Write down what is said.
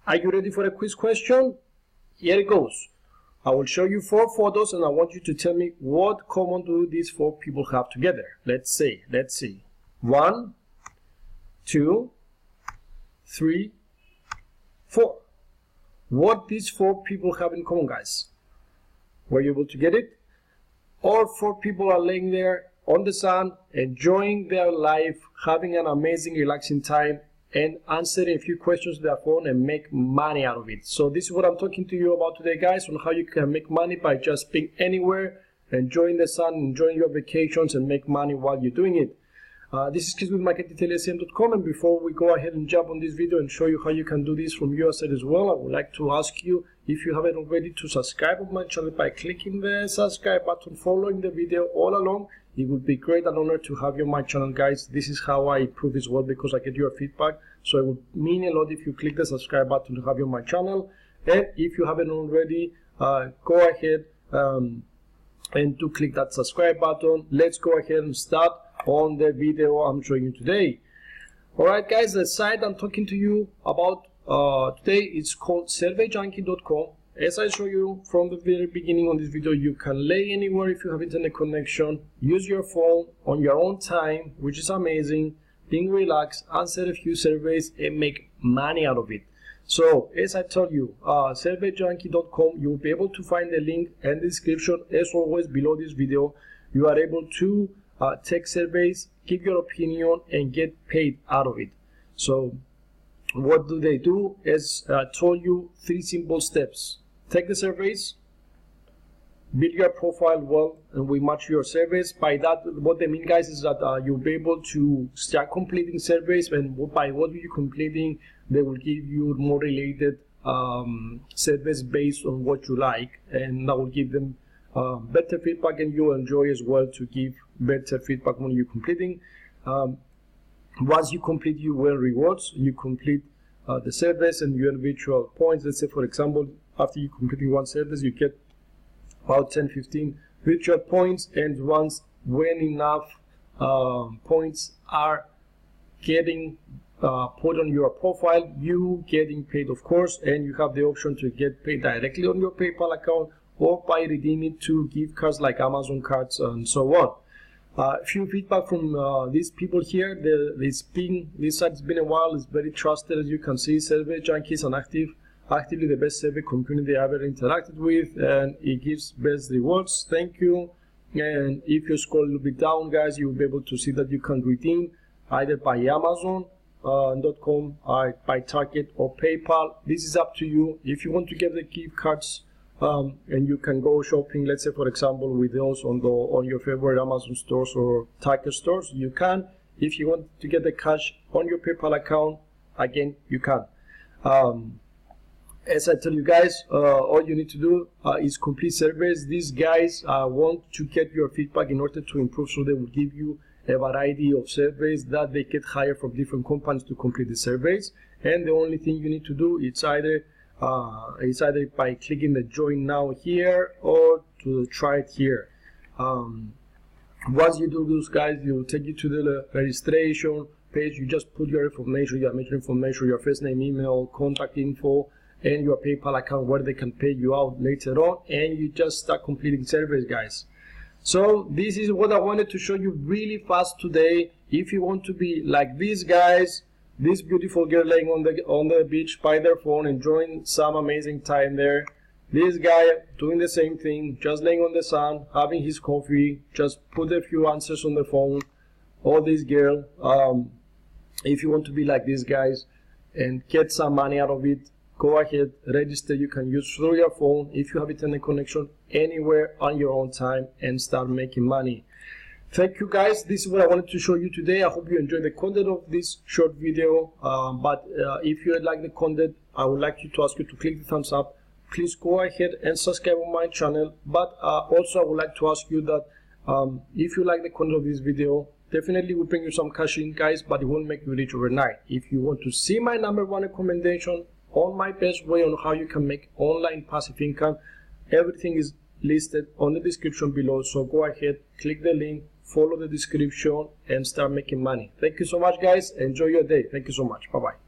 Are you ready for a quiz question? Here it goes. I will show you 4 photos and I want you to tell me what common do these 4 people have together. Let's see. 1, 2, 3, 4. What these 4 people have in common, guys? Were you able to get it? All 4 people are laying there on the sun, enjoying their life, having an amazing, relaxing time, and answering a few questions to their phone and make money out of it. So this is what I'm talking to you about today, guys, on how you can make money by just being anywhere, enjoying the sun, enjoying your vacations, and make money while you're doing it. This is Chris with MarketingTeleSM.com, and before we go ahead and jump on this video and show you how you can do this from your side as well, I would like to ask you, if you haven't already, to subscribe on my channel by clicking the subscribe button, following the video all along. It would be great and honor to have you on my channel, guys. This is how I improve as well, because I get your feedback. So it would mean a lot if you click the subscribe button to have you on my channel. And if you haven't already, go ahead and to click that subscribe button. Let's go ahead and start on the video I'm showing you today. Alright, guys, the site I'm talking to you about today is called SurveyJunkie.com. As I show you from the very beginning on this video, you can lay anywhere if you have internet connection, use your phone on your own time, which is amazing, being relaxed, answer a few surveys, and make money out of it. So, as I told you, SurveyJunkie.com, you will be able to find the link and description as always below this video. You are able to take surveys, give your opinion, and get paid out of it. So, what do they do? As I told you, 3 simple steps. Take the surveys, build your profile well, and we match your surveys. By that, what they mean, guys, is that you'll be able to start completing surveys, and by what you're completing, they will give you more related surveys based on what you like, and that will give them better feedback, and you'll enjoy as well to give better feedback when you're completing. Once you complete, you will rewards. You complete the surveys and you earn virtual points. Let's say, for example, after you completing one service, you get about 10-15 virtual points, and when enough points are getting put on your profile, you getting paid, of course, and you have the option to get paid directly on your PayPal account or by redeeming to gift cards like Amazon cards and so on. A few feedback from these people here. This site has been a while. It's very trusted, as you can see. Survey Junkie is actively the best survey community I ever interacted with, and it gives best rewards. Thank you. And if you scroll a little bit down, guys, you will be able to see that you can redeem either by Amazon.com, by Target, or PayPal. This is up to you. If you want to get the gift cards, and you can go shopping, let's say, for example, with those on your favorite Amazon stores or Target stores, you can. If you want to get the cash on your PayPal account, again, you can. As I tell you guys, all you need to do is complete surveys. These guys want to get your feedback in order to improve, so they will give you a variety of surveys that they get hired from different companies to complete the surveys. And the only thing you need to do is either by clicking the join now here or to try it here. Once you do this, guys, it will take you to the registration page. You just put your information, your major information, your first name, email, contact info, and your PayPal account where they can pay you out later on, and you just start completing surveys, guys. So this is what I wanted to show you really fast today. If you want to be like these guys, this beautiful girl laying on the beach by their phone, enjoying some amazing time there. This guy doing the same thing, just laying on the sun, having his coffee, just put a few answers on the phone. Or this girl, if you want to be like these guys and get some money out of it, go ahead, register. You can use through your phone if you have internet connection anywhere on your own time and start making money. Thank you, guys. This is what I wanted to show you today. I hope you enjoyed the content of this short video. If you like the content, I would like you to ask you to click the thumbs up. Please go ahead and subscribe on my channel. But also I would like to ask you that if you like the content of this video, definitely will bring you some cash in, guys, but it won't make you rich overnight. If you want to see my #1 recommendation on my best way on how you can make online passive income, everything is listed on the description below. So go ahead, click the link, follow the description, and start making money. Thank you so much, guys. Enjoy your day. Thank you so much. Bye bye.